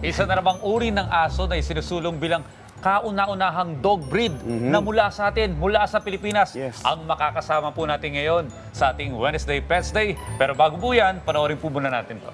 Isa na namang uri ng aso na isinusulong bilang kauna-unahang dog breed na mula sa atin, mula sa Pilipinas. Yes. Ang makakasama po natin ngayon sa ating Wednesday Pets Day. Pero bago po yan, panoorin po muna natin to.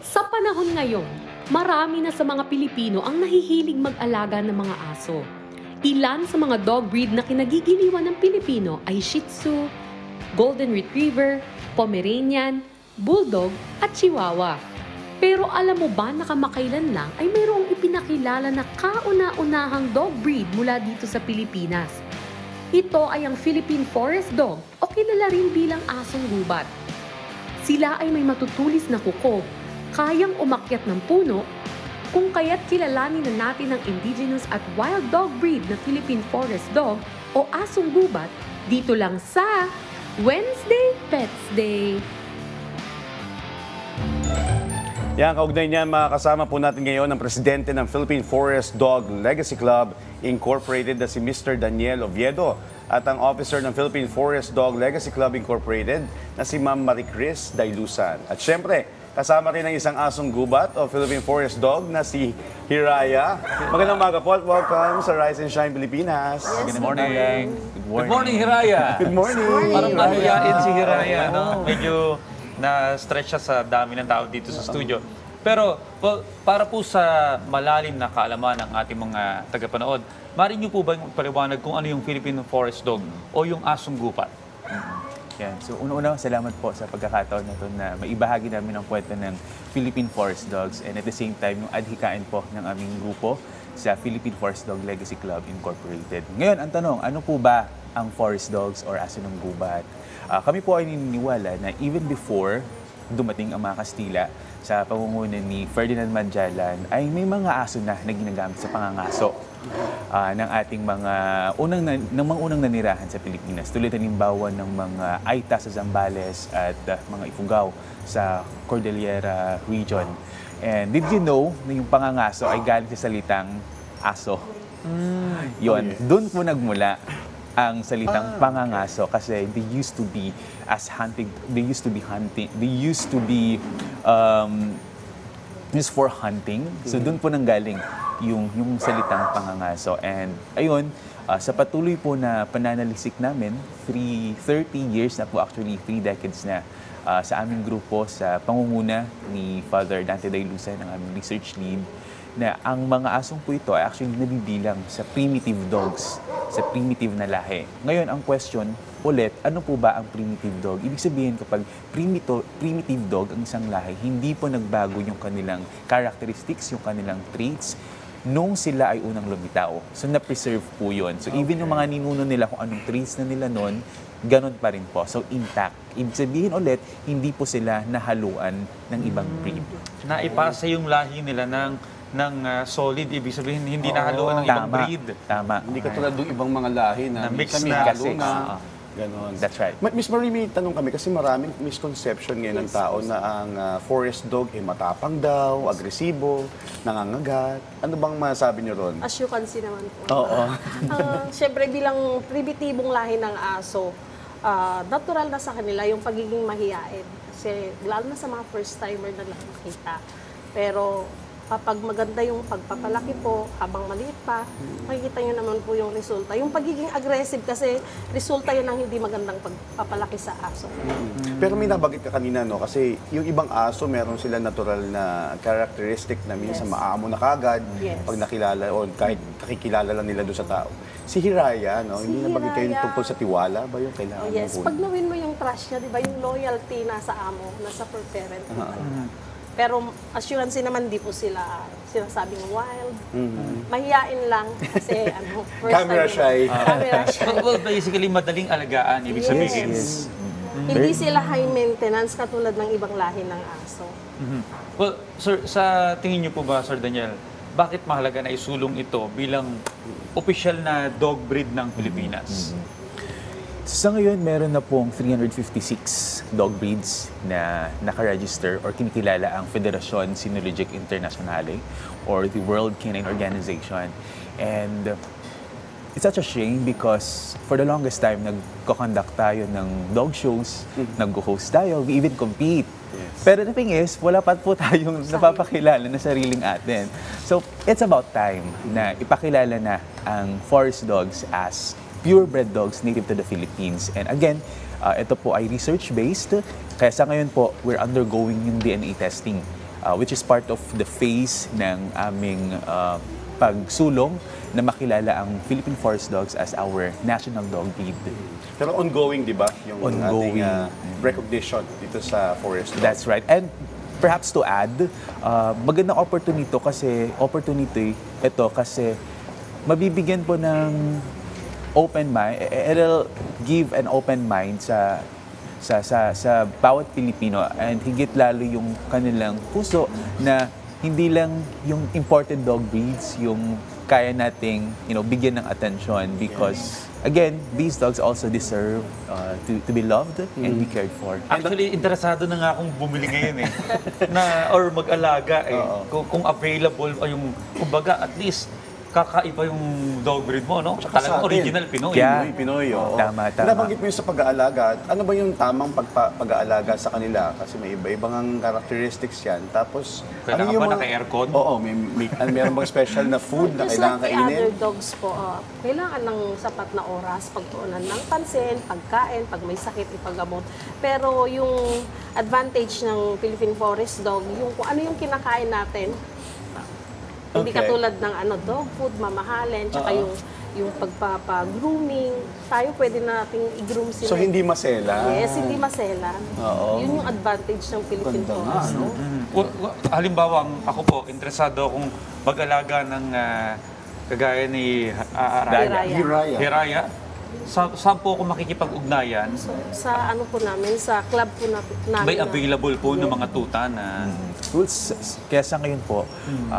Sa panahon ngayon, marami na sa mga Pilipino ang nahihilig mag-alaga ng mga aso. Ilan sa mga dog breed na kinagigiliwan ng Pilipino ay Shih Tzu, Golden Retriever, Pomeranian, Bulldog at Chihuahua. Pero alam mo ba na kamakailan lang ay mayroong ipinakilala na kauna-unahang dog breed mula dito sa Pilipinas. Ito ay ang Philippine Forest Dog o kilala rin bilang asong gubat. Sila ay may matutulis na kuko, kayang umakyat ng puno, kung kaya't kilalanin na natin ang indigenous at wild dog breed na Philippine Forest Dog o asong gubat dito lang sa Wednesday Pets Day. Yan, kaugnay niyan, makakasama po natin ngayon ang presidente ng Philippine Forest Dog Legacy Club Incorporated na si Mr. Daniel Oviedo at ang officer ng Philippine Forest Dog Legacy Club Incorporated na si Ma'am Maricris Dailusan. At syempre, kasama rin ang isang asong gubat o Philippine Forest Dog na si Hiraya. Magandang umaga po at welcome sa Rise and Shine Pilipinas. Good morning. Good morning, Hiraya. Good morning. Parang nahiyain si Hiraya, no? Medyo na-stretch siya sa dami ng tao dito sa studio. Pero para po sa malalim na kaalaman ng ating mga tagapanood, maaari niyo po ba paliwanag kung ano yung Philippine Forest Dog o yung asong gubat? Yan. So, una-una, salamat po sa pagkakataon na ito na maibahagi namin ang kwento ng Philippine Forest Dogs and at the same time, yung adhikain po ng aming grupo sa Philippine Forest Dog Legacy Club Incorporated. Ngayon, ang tanong, ano po ba ang Forest Dogs or aso ng gubat? Kami po ay naniniwala na even before dumating ang mga Kastila sa pamumuno ni Ferdinand Magellan ay may mga aso na ginagamit sa pangangaso ng ating mga unang nanirahan sa Pilipinas. Tulad halimbawa ng mga Aita sa Zambales at mga Ifugao sa Cordillera region. And did you know na yung pangangaso ay galing sa salitang aso? Yun, doon po nagmula ang salitang pangangaso kasi they used to be used for hunting. So doon po nanggaling yung salitang pangangaso. And ayun, sa patuloy po na pananalisik namin, 30 years na po, actually 3 decades na sa aming grupo sa pangunguna ni Father Dante Dailusan, ang aming research lead, na ang mga asong po ito ay actually nabibilang sa primitive dogs, sa primitive na lahi. Ngayon, ang question ulit, ano po ba ang primitive dog? Ibig sabihin, kapag primitive dog ang isang lahi, hindi po nagbago yung kanilang characteristics, yung kanilang traits, nung sila ay unang lumitaw. So, na-preserve po yun. So, even yung mga ninuno nila, kung anong traits na nila noon, ganun pa rin po. So, intact. Ibig sabihin ulit, hindi po sila nahaluan ng ibang breed. Naipasa yung lahi nila ng solid, ibig sabihin hindi nahaluan ng ibang breed. Tama. Hindi katulad ng ibang mga lahi na Na mix minsan may na. halo na. Ganon. That's right. Miss Marie, may tanong kami kasi maraming misconception ngayon ng tao na ang forest dog ay matapang daw, agresibo, nangangagat. Ano bang masabi niyo ron? As you can see naman po. Oo. Siyempre bilang primitibong lahi ng aso, natural na sa kanila yung pagiging mahiyain. Kasi lalo na sa mga first timer na lang makita. Pero kapag maganda yung pagpapalaki po, habang maliit pa, makikita nyo naman po yung resulta. Yung pagiging aggressive kasi resulta yun ng hindi magandang pagpapalaki sa aso. Pero may nabagit ka kanina, no? Kasi yung ibang aso, meron sila natural na characteristic na minsan maamo na kagad pag nakilala o kahit kakikilala lang nila doon sa tao. Si Hiraya, no? Hindi nabagit kayo tungkol sa tiwala ba yung kailangan Yes, mo? pag nawin mo yung trust niya, di ba, yung loyalty nasa amo, nasa per parent. Pero assurance naman, di po sila sinasabing wild. Mahiyain lang kasi first Camera time. shy. Camera shy. Well, basically, madaling alagaan, ibig sabihin. Yes. Hindi sila high maintenance katulad ng ibang lahi ng aso. Well, sir, sa tingin niyo po ba, Sir Daniel, bakit mahalaga na isulong ito bilang opisyal na dog breed ng Pilipinas? Sa ngayon, meron na pong 356 dog breeds na nakaregister or kinikilala ang Federasyon Cynologique Internationale or the World Canine Organization. And it's such a shame because for the longest time, nagko-conduct tayo ng dog shows, nag-host tayo, we even compete. Pero the thing is, wala pa po tayong napapakilala na sariling atin. So, it's about time na ipakilala na ang forest dogs as purebred dogs native to the Philippines. And again, ito po ay research-based. Kaya sa ngayon po, we're undergoing yung DNA testing, which is part of the phase ng aming pagsulong na makilala ang Philippine Forest Dogs as our national dog breed. Pero ongoing, di ba? Yung Ongoing. ating recognition dito sa forest dog. That's right. And perhaps to add, magandang opportunity ito kasi mabibigyan po ng open mind, it'll give an open mind sa bawat Pilipino and higit lalo yung kanilang puso na hindi lang yung imported dog breeds yung kaya nating bigyan ng attention because again, these dogs also deserve to be loved and be cared for. Actually, interesado na nga akong bumili ngayon or mag-alaga kung available o yung, kumbaga, at least kakaiba yung dog breed mo, no? Tsaka Talagang sa atin. original Pinoy. Yeah. Pinoy, oo. Tama. Nabanggit mo yung sa pag-aalaga. Ano ba yung tamang pag-aalaga sa kanila? Kasi may iba-ibang characteristics yan. Tapos, Kailangan yung ba naka-aircon? Oo, meron bang special na food na Just kailangan like the other kainin? dogs po, kailangan ng sapat na oras, pagtuunan ng pansin, pagkain, pag may sakit, ipagamot. Pero yung advantage ng Philippine Forest Dog, yung kung ano yung kinakain natin, hindi Okay. katulad ng dog food, mamahalin, tsaka yung pagpapa-grooming, tayo pwede nating i-groom sila. So, hindi masela? Yes, hindi maselan. Oo. Yun yung advantage ng Philippine Ganda nga, Forest no? Dog. Halimbawa, ako po, interesado akong mag-alaga ng kagaya ni Hiraya. Hiraya. Saan po ako makikipag-ugnayan? Sa po namin, sa club po namin. May available po ng mga tuta na... Kaya sa ngayon po,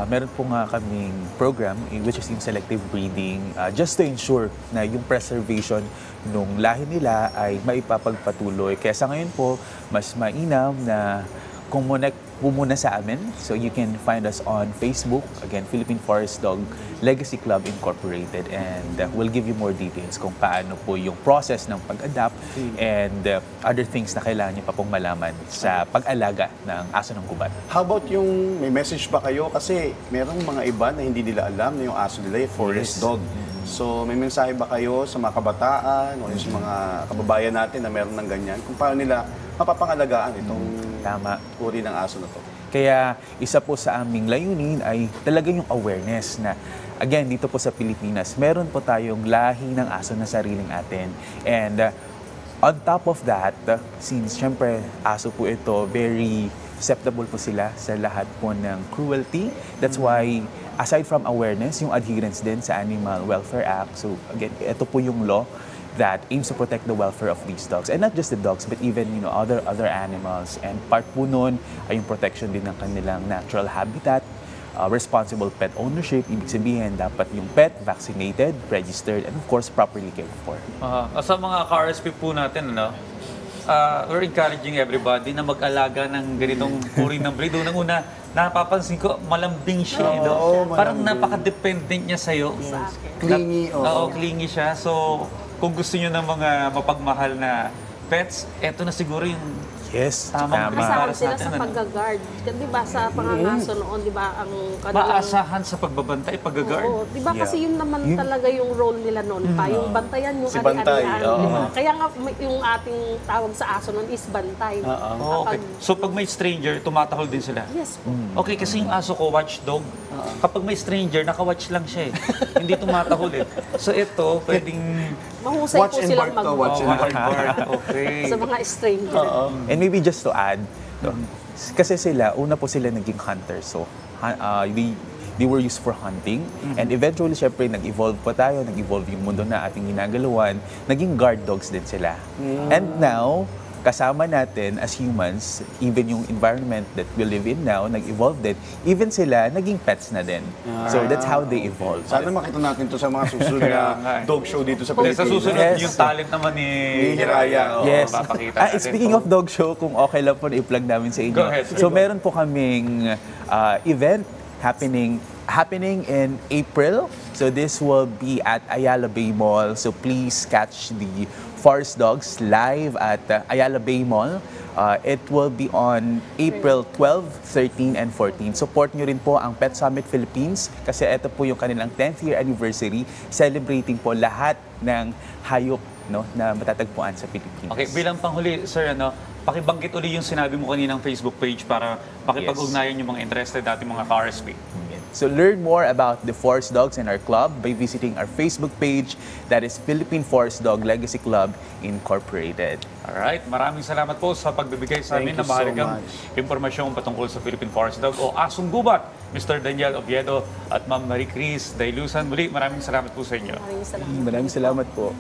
meron po nga kaming program which is in selective breeding just to ensure na yung preservation nung lahi nila ay maipapagpatuloy. Kaya sa ngayon po, mas mainam na connect po muna sa amin. So you can find us on Facebook, again, Philippine Forest Dog Legacy Club Incorporated, and we'll give you more details kung paano po yung process ng pag-adapt and other things na kailangan niyo pa pong malaman sa pag-alaga ng aso ng gubat. How about yung may message ba kayo? Kasi merong mga iba na hindi nila alam na yung aso nila yung forest dog. So may mensahe ba kayo sa mga kabataan o sa mga kababayan natin na meron ng ganyan? Kung paano nila mapapangalagaan itong Tama. uri ng aso na to? Kaya isa po sa aming layunin ay talaga yung awareness na again, dito po sa Pilipinas, meron po tayong lahi ng aso na sariling atin. And on top of that, since syempre aso po ito, very susceptible po sila sa lahat po ng cruelty. That's why aside from awareness, yung adherence din sa Animal Welfare Act. So again, ito po yung law that aims to protect the welfare of these dogs. And not just the dogs, but even other animals. And part po nun ay yung protection din ng kanilang natural habitat, responsible pet ownership. Ibig sabihin, dapat yung pet vaccinated, registered, and of course, properly cared for. Sa mga ka-RSP po natin, we're encouraging everybody na mag-alaga ng ganitong uri ng breed. Unang-una, napapansin ko, malambing siya. Parang napaka-dependent niya sa'yo. Clingy, Oo, clingy siya. So, kung gusto niyo ng mga mapagmahal na pets, eto na siguro yung Yes, Tamang tama. Asahan Para sa sila atin, sa ano? pag-guard. Di ba sa pangangaso noon, di ba ang kanilang... maasahan sa pagbabantay, pag-guard. Oo, di ba kasi yun naman Yun. talaga yung role nila noon pa, yung bantayan, yung Si Bantay, ari-arian, oo. di ba? Kaya nga yung ating tawag sa aso noon is bantay. Oh, okay. So pag may stranger, tumatahol din sila? Yes po. Okay, kasi yung aso ko, watchdog. Kapag may stranger, naka-watch lang siya eh. Hindi tumatahol eh. So ito, pwedeng... Mahusay Watch po and silang bark to, watch and Guard. Okay. sa mga stranger. And maybe just to add, kasi una po sila naging hunter. So, they were used for hunting. And eventually, syempre, nag-evolve pa tayo. Nag-evolve yung mundo na ating ginagalawan. Naging guard dogs din sila. And now, kasama natin as humans, even yung environment that we live in now, nag-evolve din. Even sila, naging pets na din. So, that's how they evolve. Sana makita natin to sa mga susunod na dog show dito sa Sa Pilipinas. susunod, Yes. yung talent naman ni Hiraya. Oo, Yes. papakita natin. Speaking of dog show, kung okay lang po i-plug namin sa inyo. Go ahead. So meron po kaming event happening in April So this will be at Ayala Bay Mall. So please catch the Forest Dogs live at Ayala Bay Mall. It will be on April 12, 13, and 14. Support nyo rin po ang Pet Summit Philippines kasi ito po yung kanilang 10th year anniversary, celebrating po lahat ng hayop, no, na matatagpuan sa Pilipinas. Okay, bilang panghuli, sir, pakibanggit uli yung sinabi mo kaninang Facebook page para makipag-ugnayan yung mga interested natin mga ka-RSP. So learn more about the Forest Dogs and our club by visiting our Facebook page, that is Philippine Forest Dog Legacy Club Incorporated. Alright, maraming salamat po sa pagbibigay sa amin Thank ng you so mahalagang much. impormasyong patungkol sa Philippine Forest Dog o Asong Gubat, Mr. Daniel Oviedo at Ma'am Marie Chris Dailusan. Muli, maraming salamat po sa inyo. Maraming salamat. Maraming salamat po.